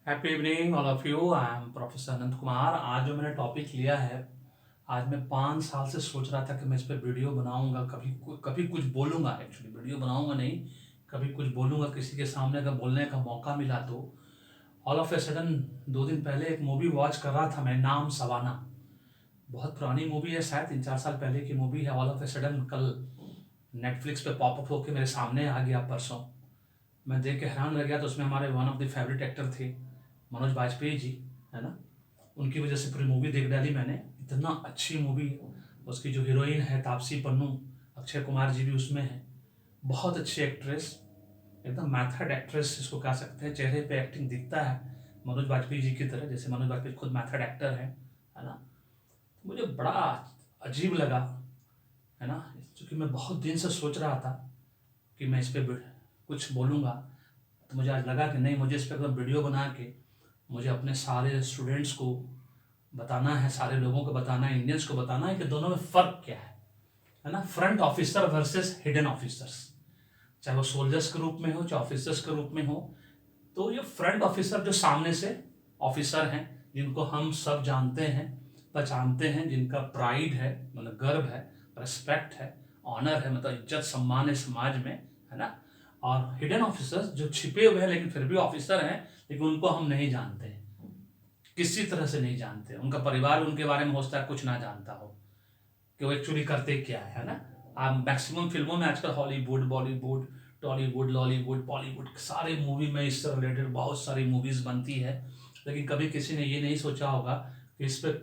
Happy evening all of you. I am professor Anant Kumar. आज जो मैंने टॉपिक लिया है, आज मैं 5 साल से सोच रहा था कि मैं इस पर वीडियो बनाऊंगा, कभी कभी कुछ बोलूंगा। एक्चुअली वीडियो बनाऊंगा नहीं, कभी कुछ बोलूंगा, किसी के सामने का बोलने का मौका मिला तो। ऑल ऑफ ए सडन 2 दिन पहले एक मूवी वॉच कर रहा था मैं, नाम सवाना। बहुत पुरानी मूवी है, शायद 3-4 साल पहले की मूवी है। ऑल ऑफ ए सडन कल नेटफ्लिक्स पे पॉपअप होके मेरे सामने आ गया परसों। मैं देख के हैरान रह गया। तो उसमें हमारे one of the favourite actor थे मनोज वाजपेयी जी, है ना। उनकी वजह से पूरी मूवी देख डाली मैंने। इतना अच्छी मूवी। उसकी जो हीरोइन है तापसी पन्नू, अक्षय कुमार जी भी उसमें है। बहुत अच्छी एक्ट्रेस, एकदम मैथड एक्ट्रेस इसको कह सकते हैं। चेहरे पे एक्टिंग दिखता है मनोज वाजपेयी जी की तरह, जैसे मनोज वाजपेयी खुद मैथड एक्टर है ना। मुझे बड़ा अजीब लगा, है ना, क्योंकि मैं बहुत दिन से सोच रहा था कि मैं इस पर कुछ बोलूँगा। तो मुझे आज लगा कि नहीं, मुझे इस पर वीडियो बना के मुझे अपने सारे स्टूडेंट्स को बताना है, सारे लोगों को बताना है, इंडियंस को बताना है कि दोनों में फ़र्क क्या है ना। Front officer versus hidden officers, चाहे वो सोल्जर्स के रूप में हो चाहे ऑफिसर्स के रूप में हो। तो ये फ्रंट ऑफिसर जो सामने से ऑफिसर हैं, जिनको हम सब जानते हैं, पहचानते हैं, जिनका प्राइड है, मतलब गर्व है, रिस्पेक्ट है, ऑनर है, मतलब इज्जत सम्मान है समाज में, है ना। और हिडन ऑफिसर्स जो छिपे हुए हैं लेकिन फिर भी ऑफिसर हैं, लेकिन उनको हम नहीं जानते हैं, किसी तरह से नहीं जानते। उनका परिवार उनके बारे में हो सकता है कुछ ना जानता हो कि वो एक्चुअली करते क्या है ना। आप मैक्सिमम फिल्मों में आजकल हॉलीवुड, बॉलीवुड, टॉलीवुड, लॉलीवुड, बॉलीवुड, सारे मूवी में इससे रिलेटेड बहुत सारी मूवीज बनती है। लेकिन कभी किसी ने ये नहीं सोचा होगा कि इस पर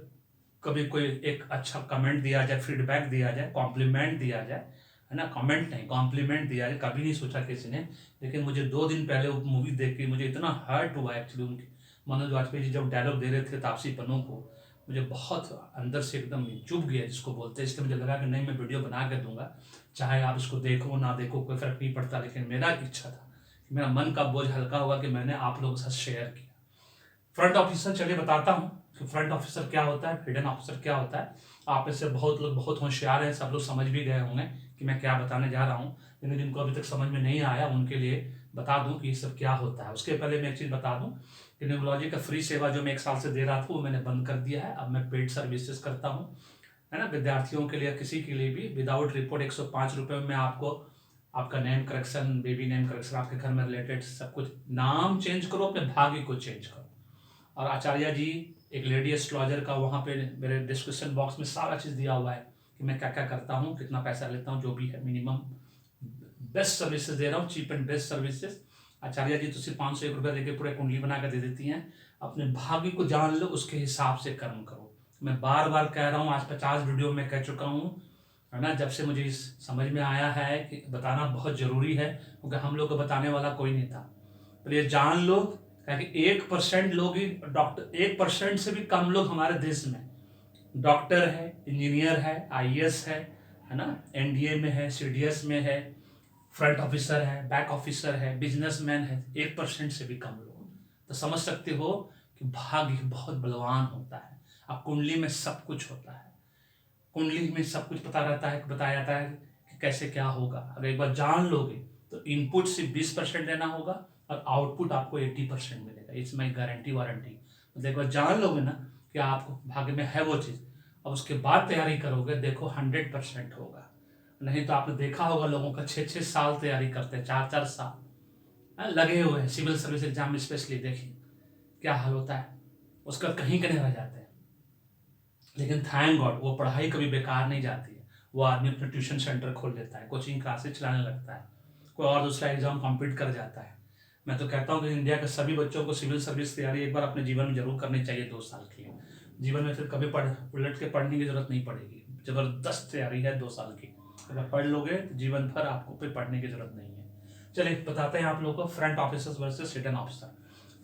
कभी कोई एक अच्छा कमेंट दिया जाए, फीडबैक दिया जाए, कॉम्प्लीमेंट दिया जाए, है ना। कमेंट नहीं, कॉम्प्लीमेंट दिया जाए, कभी नहीं सोचा किसी ने। लेकिन मुझे 2 दिन पहले वो मूवी देख के मुझे इतना हर्ट हुआ एक्चुअली। उनकी मनोज वाजपेयी जी जब डायलॉग दे रहे थे तापसी पन्नू को, मुझे बहुत अंदर से एकदम चुभ गया जिसको बोलते हैं। इसलिए मुझे लगा कि नहीं, मैं वीडियो बना के दूंगा, चाहे आप इसको देखो ना देखो कोई फर्क नहीं पड़ता। लेकिन मेरा इच्छा था कि मेरा मन का बोझ हल्का हुआ कि मैंने आप लोगों के साथ शेयर किया। फ्रंट ऑफिसर, चलिए बताता हूँ कि फ्रंट ऑफिसर क्या होता है, हिडन ऑफिसर क्या होता है। आप में से बहुत लोग बहुत होशियार हैं, सब लोग समझ भी गए होंगे कि मैं क्या बताने जा रहा हूँ। लेकिन जिनको अभी तक समझ में नहीं आया उनके लिए बता दूं कि ये सब क्या होता है। उसके पहले मैं एक चीज़ बता दूं कि न्यूरोलॉजी का फ्री सेवा जो मैं 1 साल से दे रहा था वो मैंने बंद कर दिया है। अब मैं पेड सर्विसेज करता हूँ, है ना, विद्यार्थियों के लिए, किसी के लिए भी विदाउट रिपोर्ट 105 रुपये में आपको आपका name correction, baby name correction, आपके घर में रिलेटेड सब कुछ, नाम चेंज करो, अपने भाग्य को चेंज करो। और आचार्य जी, एक लेडी एस्ट्रोलॉजर का, वहाँ पे मेरे डिस्क्रिप्शन बॉक्स में सारा चीज़ दिया हुआ है कि मैं क्या क्या करता हूँ, कितना पैसा लेता हूँ, जो भी है मिनिमम बेस्ट सर्विसेज दे रहा हूँ, चीप एंड बेस्ट सर्विसेज। आचार्य जी तो सिर्फ 501 रुपये देके पूरे कुंडली बना कर दे देती हैं। अपने भाग्य को जान लो, उसके हिसाब से कर्म करो। मैं बार बार कह रहा हूँ, आज 50 वीडियो में कह चुका हूँ, है ना। जब से मुझे इस समझ में आया है कि बताना बहुत ज़रूरी है, क्योंकि हम लोग को बताने वाला कोई नहीं था। तो ये जान लो, कि 1% लोग ही डॉक्टर, 1% से भी कम लोग हमारे देश में डॉक्टर है, इंजीनियर है, आईएएस है ना, एनडीए में है, सीडीएस में है, फ्रंट ऑफिसर है, बैक ऑफिसर है, बिजनेसमैन है। 1% से भी कम लोग। तो समझ सकते हो कि भाग्य बहुत बलवान होता है। अब कुंडली में सब कुछ होता है, कुंडली में सब कुछ पता रहता है, बताया जाता है कि कैसे क्या होगा। अगर एक बार जान लोगे तो इनपुट सिर्फ 20% लेना होगा और आउटपुट आपको 80% मिलेगा। It's my guarantee warranty. मतलब एक बार जान लोगे ना कि आपको भाग्य में है वो चीज़, अब उसके बाद तैयारी करोगे, देखो 100% होगा। नहीं तो आपने देखा होगा लोगों का 6-6 साल तैयारी करते हैं, 4-4 साल, हाँ, लगे हुए हैं। सिविल सर्विस एग्जाम स्पेशली देखिए क्या हाल होता है, उसका कहीं कहीं रह जाते हैं। लेकिन थैंक गॉड वो पढ़ाई कभी बेकार नहीं जाती है। वो आदमी अपना ट्यूशन सेंटर खोल लेता है, कोचिंग क्लासेस चलाने लगता है, कोई और दूसरा एग्जाम कम्पीट कर जाता है। मैं तो कहता हूँ कि इंडिया के सभी बच्चों को सिविल सर्विस तैयारी एक बार अपने जीवन में जरूर करनी चाहिए, 2 साल की। जीवन में फिर कभी उलट के पढ़ने की जरूरत नहीं पड़ेगी। जबरदस्त तैयारी है 2 साल की, अगर पढ़ लोगे तो जीवन भर आपको फिर पढ़ने की जरूरत नहीं है। चलिए बताते हैं आप लोगों को front officers versus return officer.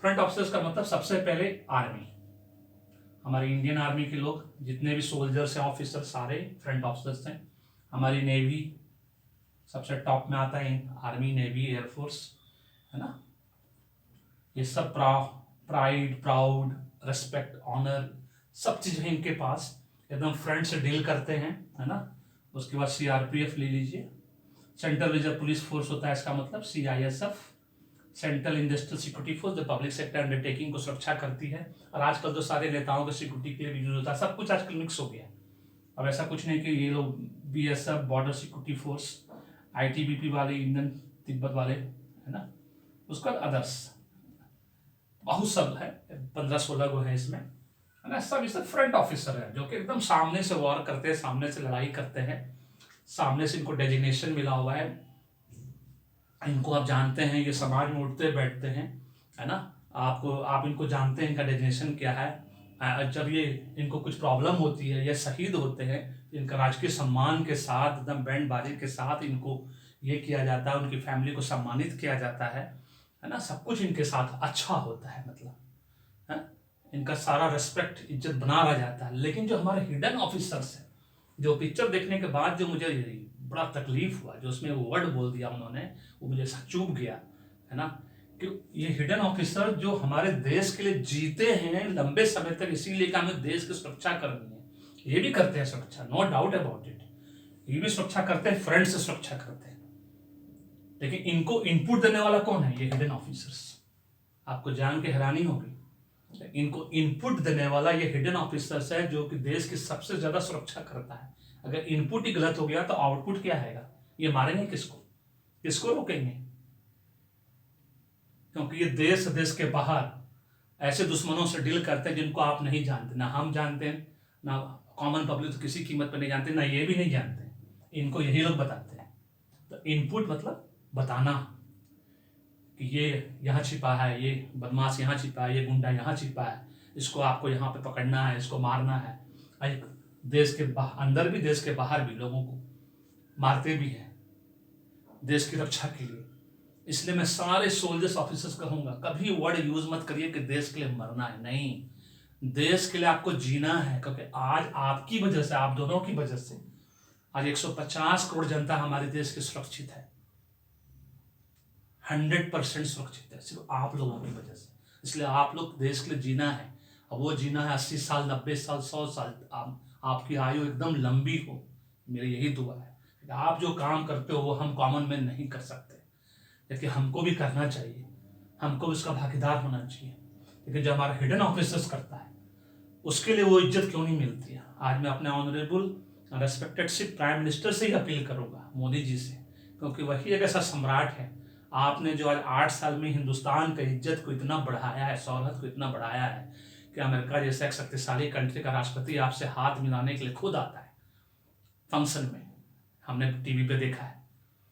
Front officers का मतलब सबसे पहले आर्मी, हमारी इंडियन आर्मी के लोग जितने भी सोल्जर्स हैं, ऑफिसर, सारे फ्रंट ऑफिसर्स हैं। हमारी नेवी सबसे टॉप में आता है, आर्मी, नेवी, एयरफोर्स, है ना। ये सब प्राइड, प्राउड, रेस्पेक्ट, ऑनर, सब चीज़ें इनके पास, एकदम फ्रंट से डील करते हैं, है ना। उसके बाद सीआरपीएफ ले लीजिए, सेंट्रल रिजर्व पुलिस फोर्स होता है, इसका मतलब CISF, central industrial security force जो पब्लिक सेक्टर अंडरटेकिंग को सुरक्षा करती है। और आजकल तो सारे नेताओं के सिक्योरिटी के लिए भी यूज होता है, सब कुछ आजकल मिक्स हो गया है। अब ऐसा कुछ नहीं कि ये लोग BSF border security force, ITBP वाले, इंडियन तिब्बत वाले, है ना, उसका अदर्स बहुत सब है, 15-16 गो है इसमें, है ना। सब इससे फ्रंट ऑफिसर है जो कि एकदम सामने से वॉर करते हैं, सामने से लड़ाई करते हैं, सामने से इनको डेजिग्नेशन मिला हुआ है। इनको आप जानते हैं, ये समाज में उठते बैठते हैं, है ना। आप इनको जानते हैं, इनका डेजिग्नेशन क्या है। जब ये इनको कुछ प्रॉब्लम होती है, ये शहीद होते हैं, इनका राजकीय सम्मान के साथ, एकदम बैंड बाजे के साथ इनको ये किया जाता है, उनकी फैमिली को सम्मानित किया जाता है ना। सब कुछ इनके साथ अच्छा होता है, मतलब है, इनका सारा रेस्पेक्ट, इज्जत बना रह जाता है। लेकिन जो हमारे हिडन ऑफिसर्स हैं, जो पिक्चर देखने के बाद जो मुझे बड़ा तकलीफ हुआ, जो उसमें वो वर्ड बोल दिया उन्होंने, वो मुझे चुभ गया, है ना, कि ये हिडन ऑफिसर जो हमारे देश के लिए जीते हैं लंबे समय तक, इसीलिए कि हमें देश की सुरक्षा करनी है। ये भी करते हैं सुरक्षा, नो डाउट अबाउट इट, ये भी सुरक्षा करते हैं, फ्रंट से सुरक्षा करते हैं। लेकिन इनको इनपुट देने वाला कौन है? ये हिडन ऑफिसर्स। आपको जान के हैरानी होगी, इनको इनपुट देने वाला ये हिडन ऑफिसर्स है, जो कि देश की सबसे ज्यादा सुरक्षा करता है। अगर इनपुट ही गलत हो गया तो आउटपुट क्या आएगा? ये मारेंगे किसको? किसको रोकेंगे? क्योंकि ये देश के बाहर ऐसे दुश्मनों से डील करते हैं जिनको आप नहीं जानते, ना हम जानते हैं, ना कॉमन पब्लिक तो किसी कीमत पर नहीं जानते, ना ये भी नहीं जानते, इनको यही लोग बताते हैं। तो इनपुट मतलब बताना कि ये यहाँ छिपा है, ये बदमाश यहाँ छिपा है, ये गुंडा यहाँ छिपा है, इसको आपको यहाँ पे पकड़ना है, इसको मारना है। देश के अंदर भी, देश के बाहर भी लोगों को मारते भी हैं देश की रक्षा के लिए। इसलिए मैं सारे सोल्जर्स ऑफिसर्स कहूंगा, कभी वर्ड यूज मत करिए कि देश के लिए मरना है। नहीं, देश के लिए आपको जीना है, क्योंकि आज आपकी वजह से, आप दोनों की वजह से आज 150 करोड़ जनता हमारे देश की सुरक्षित है, 100% सुरक्षित है, सिर्फ आप लोगों की वजह से। इसलिए आप लोग देश के लिए जीना है। अब वो जीना है 80 साल, 90 साल, 100 साल, आपकी आयु एकदम लंबी हो, मेरी यही दुआ है। आप जो काम करते हो वो हम कॉमन मैन नहीं कर सकते, लेकिन हमको भी करना चाहिए, हमको भी उसका भागीदार होना चाहिए। लेकिन जो हमारा हिडन ऑफिसर्स करता है, उसके लिए वो इज्जत क्यों नहीं मिलती है? आज मैं अपने ऑनरेबल रेस्पेक्टेड सिर्फ प्राइम मिनिस्टर से ही अपील करूंगा, मोदी जी से, क्योंकि वही एक ऐसा सम्राट है। आपने जो आज 8 साल में हिंदुस्तान का इज्जत को इतना बढ़ाया है, शौहरत को इतना बढ़ाया है कि अमेरिका जैसे एक शक्तिशाली कंट्री का राष्ट्रपति आपसे हाथ मिलाने के लिए खुद आता है फंक्शन में। हमने टीवी पे देखा है,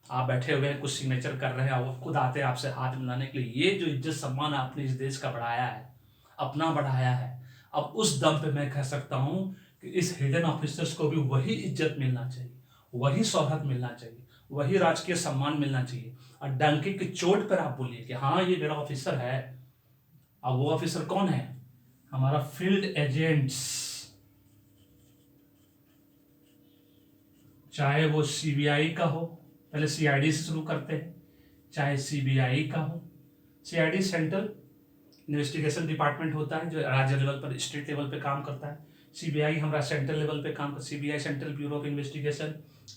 आप बैठे हुए हैं, कुछ सिग्नेचर कर रहे हैं, वो खुद आते हैं आपसे हाथ मिलाने के लिए। ये जो इज्जत सम्मान आपने इस देश का बढ़ाया है, अपना बढ़ाया है, अब उस दम पे मैं कह सकता हूं कि इस हिडन ऑफिसर्स को भी वही इज्जत मिलना चाहिए, वही शौहरत मिलना चाहिए, वही राजकीय सम्मान मिलना चाहिए। और डंके की चोट पर आप बोलिए कि हाँ ये मेरा ऑफिसर है। अब वो ऑफिसर कौन है? हमारा फील्ड एजेंट्स, चाहे वो CBI का हो, पहले CID से शुरू करते हैं, चाहे CBI का हो। CID सेंट्रल इन्वेस्टिगेशन डिपार्टमेंट होता है जो राज्य लेवल पर, स्टेट लेवल पे काम करता है। CBI हमारा सेंट्रल लेवल पे काम करता है, CBI central bureau of investigation.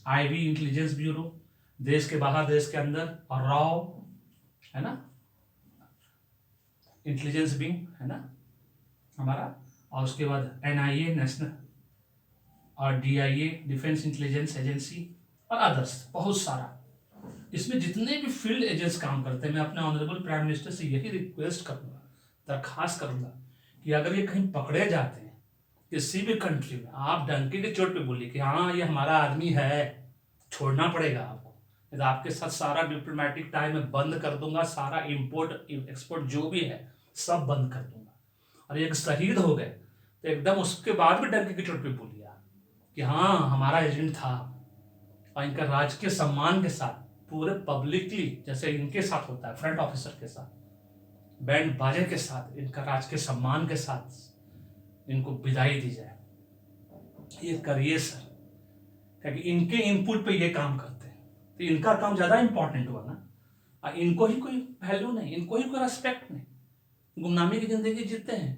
IB intelligence bureau, देश के बाहर, देश के अंदर। और RAW है ना, इंटेलिजेंस विंग है ना हमारा। और उसके बाद NIA नेशनल, और DIA डिफेंस इंटेलिजेंस एजेंसी, और अदर्स बहुत सारा। इसमें जितने भी फील्ड एजेंट्स काम करते हैं, मैं अपने ऑनरेबल प्राइम मिनिस्टर से यही रिक्वेस्ट करूंगा, दरखास्त करूंगा कि अगर ये कहीं पकड़े जाते हैं किसी भी कंट्री में, आप डंके के चोट पे बोलिए कि हाँ ये हमारा आदमी है, छोड़ना पड़ेगा आपको, नहीं तो आपके साथ सारा डिप्लोमेटिक टाइम में बंद कर दूंगा, सारा इंपोर्ट एक्सपोर्ट जो भी है सब बंद कर दूंगा। और एक शहीद हो गए तो एकदम उसके बाद भी डंके के चोट पे बोलिए कि हाँ हमारा एजेंट था। और इनका राजकीय सम्मान के साथ पूरे पब्लिकली, जैसे इनके साथ होता है फ्रंट ऑफिसर के साथ, बैंड बाजे के साथ, इनका राजकीय सम्मान के साथ इनको विदाई दी जाए। ये करिए सर, क्योंकि इनके इनपुट पे ये काम करते हैं, तो इनका काम ज्यादा इंपॉर्टेंट हुआ ना। और इनको ही कोई वैल्यू नहीं, इनको ही कोई रेस्पेक्ट नहीं, गुमनामी की जिंदगी जीते हैं,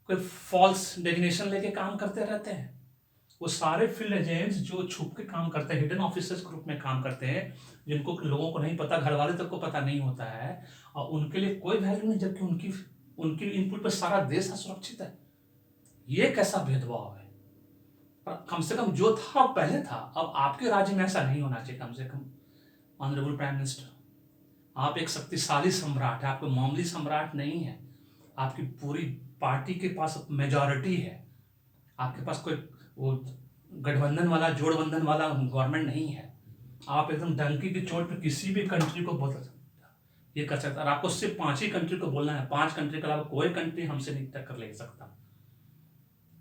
कोई फॉल्स डेजिग्नेशन लेके काम करते रहते हैं। वो सारे फील्ड एजेंट्स जो छुप के काम करते हैं, हिडन ऑफिसर्स ग्रुप में काम करते हैं, जिनको लोगों को नहीं पता, घर वाले तक को पता नहीं होता है, और उनके लिए कोई वैल्यू नहीं, जबकि उनकी उनकी इनपुट पर सारा देश सुरक्षित है। ये कैसा भेदभाव है? पर कम से कम जो था वो पहले था, अब आपके राज्य में ऐसा नहीं होना चाहिए। कम से कम ऑनरेबल प्राइम मिनिस्टर, आप एक शक्तिशाली सम्राट है, आप कोई मामूली सम्राट नहीं है। आपकी पूरी पार्टी के पास मेजॉरिटी है, आपके पास कोई वो गठबंधन वाला जोड़बंधन वाला गवर्नमेंट नहीं है। आप एकदम डंकी की चोट पे किसी भी कंट्री को बोल सकते, ये कर सकता। और आपको सिर्फ 5 ही कंट्री को बोलना है, 5 कंट्री के अलावा कोई कंट्री हमसे नहीं टक्कर ले सकता।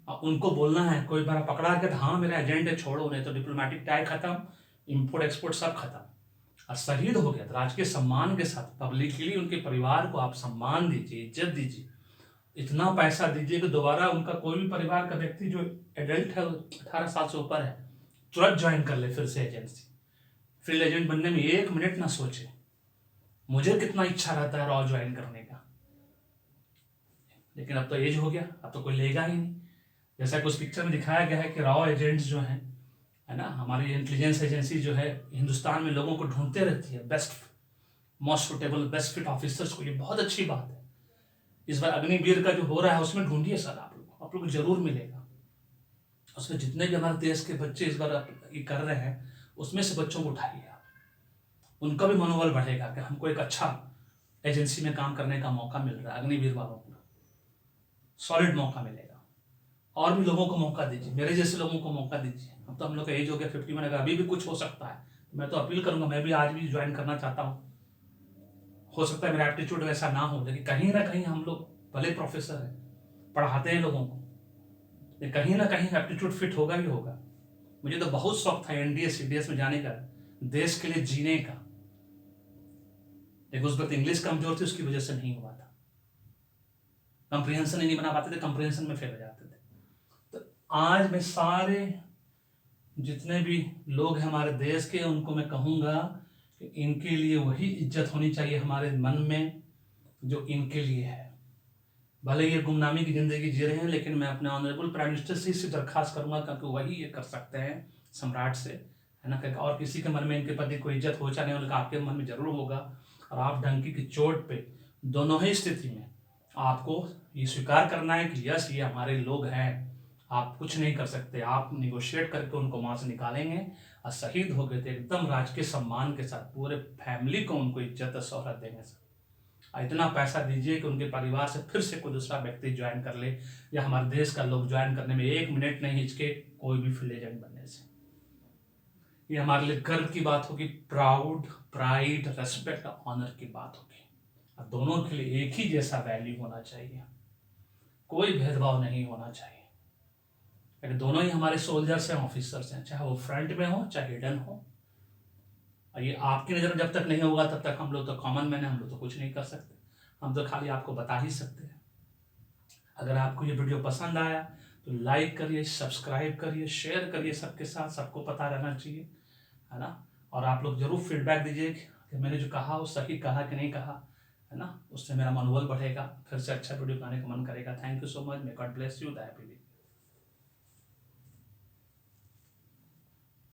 और उनको बोलना है, कोई बार पकड़ा के हाँ मेरा एजेंट है छोड़ो, नहीं तो डिप्लोमेटिक टाई खत्म, इंपोर्ट एक्सपोर्ट सब खत्म। और शहीद हो गया तो राजकीय सम्मान के साथ पब्लिकली उनके परिवार को आप सम्मान दीजिए, इज्जत दीजिए, इतना पैसा दीजिए कि दोबारा उनका कोई भी परिवार का व्यक्ति जो एडल्ट है 18 साल से ऊपर है तुरंत ज्वाइन कर ले फिर से एजेंसी। फील्ड एजेंट बनने में 1 मिनट ना सोचे। मुझे कितना इच्छा रहता है रॉ ज्वाइन करने का, लेकिन अब तो एज हो गया, अब तो कोई लेगा ही नहीं। जैसा कि उस पिक्चर में दिखाया गया है कि रॉ एजेंट्स जो हैं, है ना, हमारी इंटेलिजेंस एजेंसी जो है हिंदुस्तान में लोगों को ढूंढते रहती है, best most suitable best fit officers को। ये बहुत अच्छी बात है। इस बार अग्निवीर का जो हो रहा है उसमें ढूंढिए सर, आप लोग को जरूर मिलेगा। उसमें जितने भी हमारे देश के बच्चे इस बार ये कर रहे हैं, उसमें से बच्चों को उठाइए आप, उनका भी मनोबल बढ़ेगा कि हमको एक अच्छा एजेंसी में काम करने का मौका मिल रहा है। अग्निवीर वालों को सॉलिड मौका मिलेगा। और भी लोगों को मौका दीजिए, मेरे जैसे लोगों को मौका दीजिए। अब तो हम लोग का एज हो गया 51, अगर अभी भी कुछ हो सकता है तो मैं तो अपील करूंगा, मैं भी आज भी ज्वाइन करना चाहता हूँ। हो सकता है मेरा एप्टीट्यूड वैसा ना हो, लेकिन कहीं ना कहीं हम लोग भले प्रोफेसर हैं, पढ़ाते हैं लोगों को, लेकिन कहीं ना कहीं एप्टीट्यूड फिट होगा ही होगा। मुझे तो बहुत शौक था एनडीए सीडीएस में जाने का, देश के लिए जीने का, लेकिन उस वक्त इंग्लिश कमजोर थी, उसकी वजह से नहीं हुआ था। कंप्रिहेंशन ही नहीं बना पाते थे, कंप्रिहेंशन में फेल हो जाते थे। तो आज मैं सारे जितने भी लोग हैं हमारे देश के, उनको मैं कहूँगा कि इनके लिए वही इज्जत होनी चाहिए हमारे मन में जो इनके लिए है। भले ये गुमनामी की जिंदगी जी रहे हैं, लेकिन मैं अपने ऑनरेबल प्राइम मिनिस्टर से इससे दरखास्त करूंगा, क्योंकि वही ये कर सकते हैं सम्राट से, है ना। और किसी के मन में इनके प्रति कोई इज्जत हो चाहे नहीं, उनका आपके मन में जरूर होगा। और आप डंकी की चोट पे दोनों ही स्थिति में आपको ये स्वीकार करना है कि यस ये हमारे लोग हैं, आप कुछ नहीं कर सकते, आप निगोशिएट करके उनको वहां से निकालेंगे। और शहीद हो गए थे एकदम राजकीय सम्मान के साथ, पूरे फैमिली को उनको इज्जत और शोहरत देंगे सर। इतना पैसा दीजिए कि उनके परिवार से फिर से कोई दूसरा व्यक्ति ज्वाइन कर ले, या हमारे देश का लोग ज्वाइन करने में 1 मिनट नहीं हिचके कोई भी फील्ड एजेंट बनने से। ये हमारे लिए गर्व की बात होगी, प्राइड रेस्पेक्ट ऑनर की बात होगी। और दोनों के लिए एक ही जैसा वैल्यू होना चाहिए, कोई भेदभाव नहीं होना चाहिए। लेकिन दोनों ही हमारे सोल्जर्स हैं, ऑफिसर्स हैं, चाहे वो फ्रंट में हो चाहे हिडन हो। और ये आपकी नज़र में जब तक नहीं होगा तब तक हम लोग तो कॉमन मैन है, हम लोग तो कुछ नहीं कर सकते, हम तो खाली आपको बता ही सकते हैं। अगर आपको ये वीडियो पसंद आया तो लाइक करिए, सब्सक्राइब करिए, शेयर करिए सबके साथ, सबको पता रहना चाहिए, है ना। और आप लोग जरूर फीडबैक दीजिए कि मैंने जो कहा वो सही कहा कि नहीं कहा, है ना। उससे मेरा मनोबल बढ़ेगा, फिर से अच्छा वीडियो बनाने का मन करेगा। Thank you so much, may God bless you, the happy.